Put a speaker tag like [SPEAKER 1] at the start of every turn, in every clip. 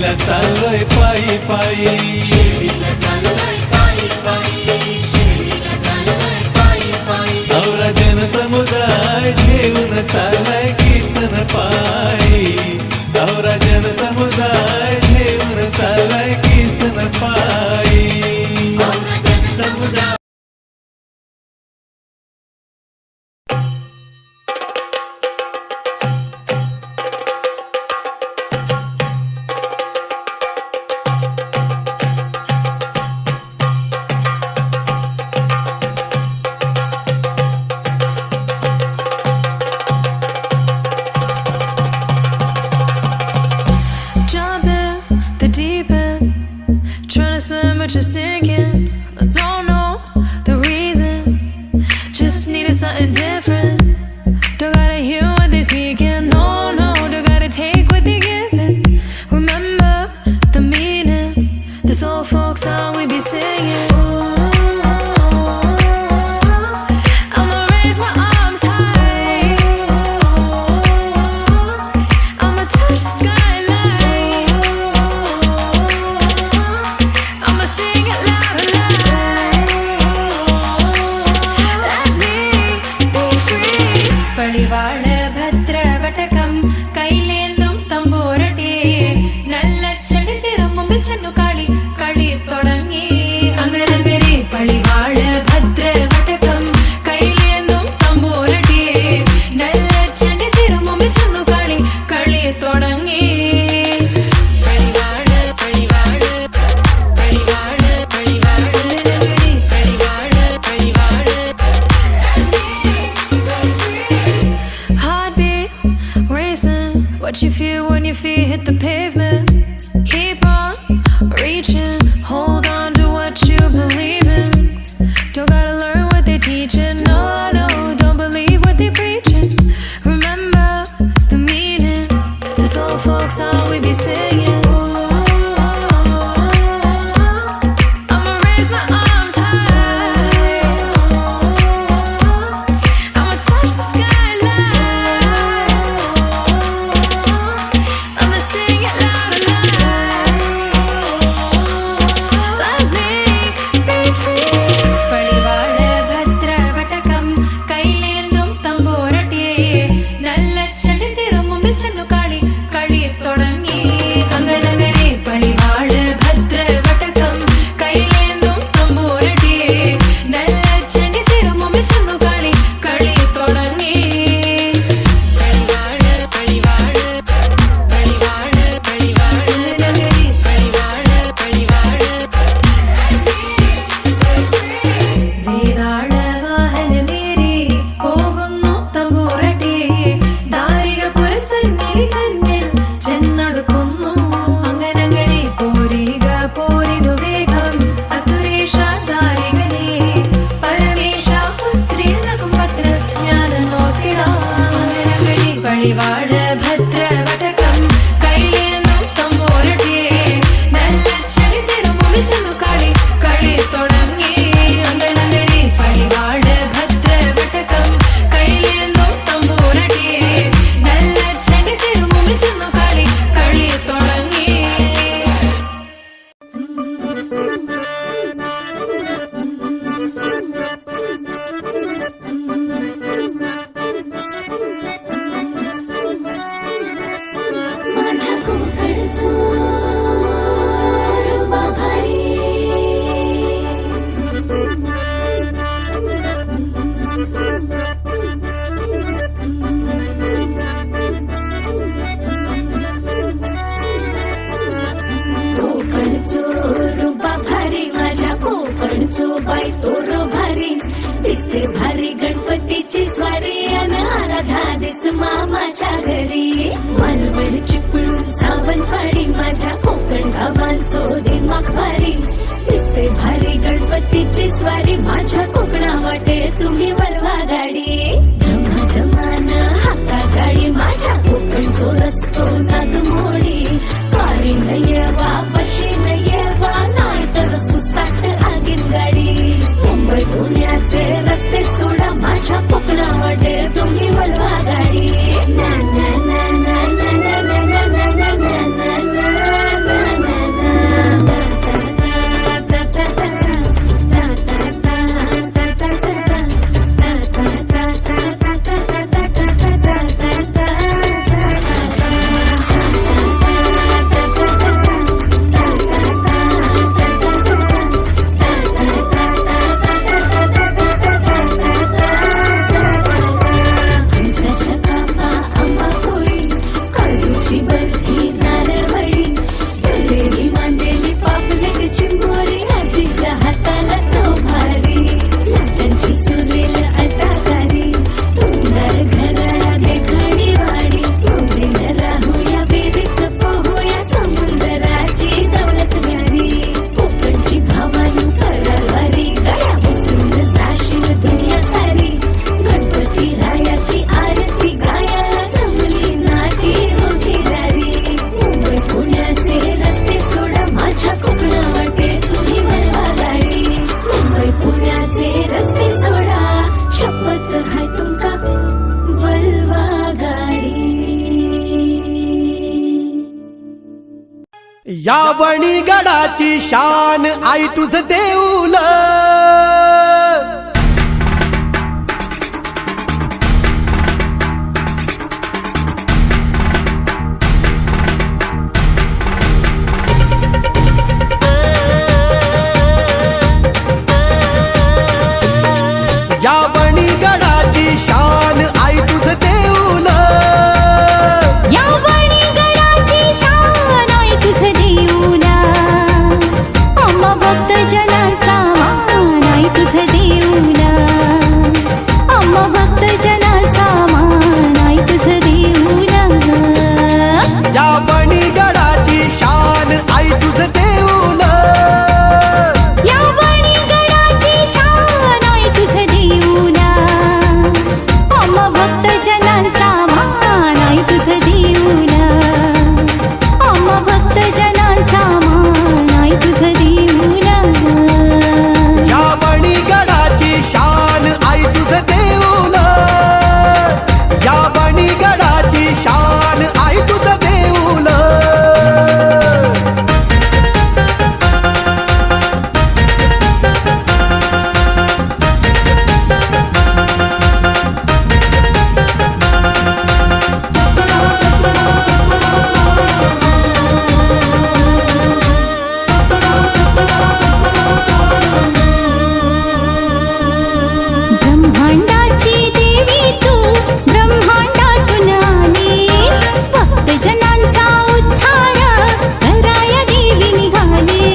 [SPEAKER 1] शिर्डीला चाललोय पायी पायी,
[SPEAKER 2] शिर्डीला चाललोय पायी पायी, शिर्डीला चाललोय पायी पायी.
[SPEAKER 1] औरा जनसमुदाय घेऊन चाललाय किसन पायी, औरा जनसमुदाय घेऊन चाललाय किसन पायी.
[SPEAKER 2] औरा जनसमुदाय
[SPEAKER 3] just sinking. I don't know the reason, just needed something different. Don't gotta hear what they speaking, no, no, don't gotta take what they giving. Remember the meaning, this old folk song we be singing. I'ma raise my arms high, I'ma touch the skyline, I'ma sing it loud and loud. Let me be free. Padivaal bhadra vatakam kailendum tamborate nalla chadithirum mumbil channu kali kali thodangi angaragare. Padivaal bhadra vatakam kailendum tamborate nalla chadithirum mumbil channu kali kali thodangi. Padivaal padivaal padivaal padivaal padivaal padivaal. Heartbeat racing, what you feel when your feet hit the pavement. Keep on reaching, hold on to what you believe in. Don't gotta learn what they teaching, no, no, don't believe what they preaching. Remember the meaning, this old folk song we be singing. I'ma raise my arms high, I'ma touch the skyline, I'ma sing it loud and loud. Let me be free. Padivaal bhadra vatakam kailendum tamborate nalla chadithirum mumbil channu kali kali thodangi anganagare. Padivaal bhadra vatakam kailendum tamborate nalla chadithirum mumbil channu kali kali thodangi. Padivaal padivaal padivaal padivaal nagari. Padivaal padivaal വേദാള വാഹനമേറി പോകുന്നു തമ്പുരട്ടി ദാരിക പുരസന്നിധി തന്നിൽ ചെന്നടുക്കുന്നു അങ്ങനങ്ങനെ പോരിക പോരിനു വേഗം അസുരേഷ ദാരികനെ പരമേശ പുത്രിയനകും പത്ര ജ്ഞാന നോക്കിടാം അങ്ങനങ്ങനെ പടിവാള ഭദ്ര വടകം കൈലേന്നും തമ്പുരട്ടി നല്ല ചരിതിരും മുമിച്ചെന്നു കളി കളി തുടങ്ങി അങ്ങനങ്ങനെ പടിവാള ഭദ്ര വടകം കൈലേന്നും തമ്പുരട്ടി നല്ല ചരിതിരും മുമിച്ചെന്നു കളി കളി തുടങ്ങി.
[SPEAKER 2] माझ्या कोकणचो रुबा भारी, कोकणचो रुबा भारी, माझ्या कोकणचो बाई तोर भारी, दिसते भारी गणपतीची स्वारी अन आला धादिस मामाच्या घरी. मालवण चिपळूण सावंतवाडी माझ्या कोकण गावांचो दिमाग भारी, दिसते भारी गणपतीची स्वारी माझ्या कोकणा वाटे तुम्ही वळवा गाडी. धमाधमान हाता गाडी माझ्या कोकणचो रस्तो नागमोडी, कारी नये वा बशी नये वा नाही तर सुसाट आगीन गाडी. मुंबई पुण्याचे रस्ते सोडा माझ्या कोकणा वाटे तुम्ही वळवा गाडी. ना ना ना ना ना ना ना ना ना ना ना ना.
[SPEAKER 4] या वणीगडाची शान आई तुझ देऊल या वणीगडाची शान आई तुझ देऊल
[SPEAKER 5] या वणीगडाची शान आई तुझ देऊला आम्हा भक्त जनाचा मान आई तुझ देऊला आम्हा भक्त जनाचा मान आई तुझ देऊला
[SPEAKER 4] या वणीगडाची शान आई तुझ देऊल
[SPEAKER 5] या वणीगडाची शान आई तुझ देऊला आम्हा भक्त जनाचा मान आई तुझ देऊला आम्हा भक्त जनाचा मान आई तुझ देऊला
[SPEAKER 4] या वणीगडाची शान आई तुझ देऊल या वणीगडाची शान आई तुझ देऊल
[SPEAKER 5] ब्रह्मांडाची देवी तू ब्रह्मांडातून आली भक्त जनांचा उद्धार कराया देवी निघाली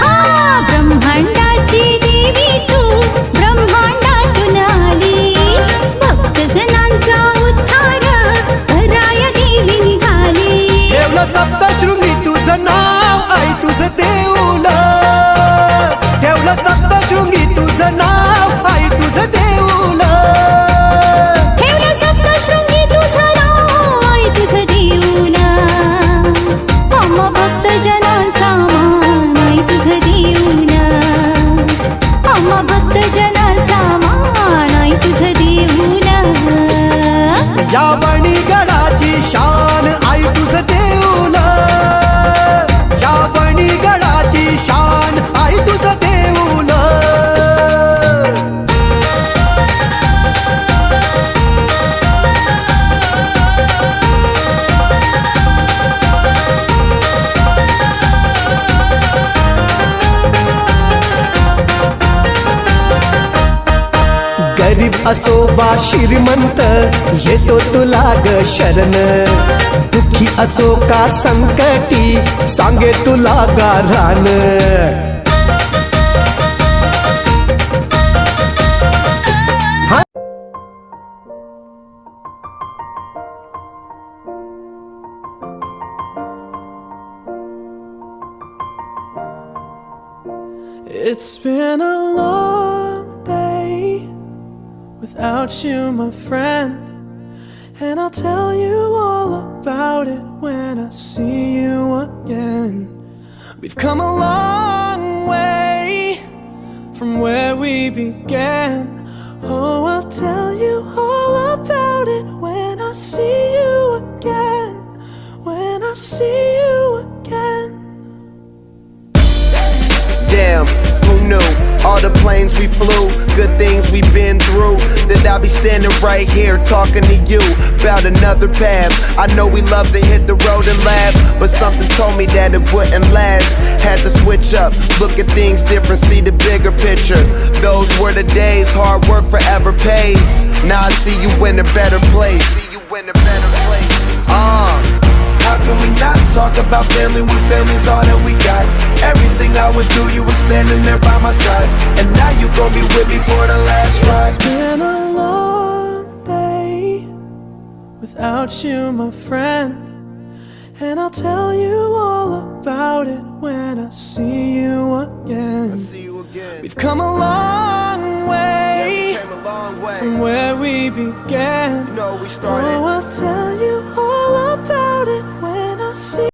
[SPEAKER 5] हा ब्रह्मांडाची देवी तू ब्रह्मांडातून आली भक्त जनांचा उद्धार कराया देवी निघाली
[SPEAKER 4] ठेवलं सप्तशृंगी तुझं नाव आई तुझं देऊल ठेवलं सप्तशृंगी तुझं नाव आई तुझं देऊल
[SPEAKER 5] ठेवलं सप्तशृंगी तुझं नाव आई तुझं देऊला आम्हा भक्त जनांचा मान आई तुझं देऊला आम्हा भक्त जनांचा मान आई तुझं देऊला
[SPEAKER 4] या वणीगडाची शान आई तुझं देऊल या वणीगडाची शान आई तुझं देऊल गरीब असो वा श्रीमंत येतो तुला ग शरण दुःखी असो का संकटी सांगे तुला गारान
[SPEAKER 1] It's been a long day without you, my friend, and I'll tell you all about it when I see you again. We've come a long way from where we began. Oh, I'll tell you all about it when I see you again. When I see you again.
[SPEAKER 6] Damn, who knew? All the planes we flew, good things we've been through. That I'll be standing right here talking to you about another path. I know we love to hit the road and laugh, but something told me that it wouldn't last. Had to switch up, look at things different, see the bigger picture. Those were the days, hard work forever pays. Now I see you in a better place. How can we not talk about family when family's all that we got? Everything I would do, you were standing there by my side, and now you gon' be with me for the last ride.
[SPEAKER 1] It's been a long day without you, my friend, and I'll tell you all about it when I see you again. We've come a long way from where we began.
[SPEAKER 6] We started.
[SPEAKER 1] Oh, I'll tell you all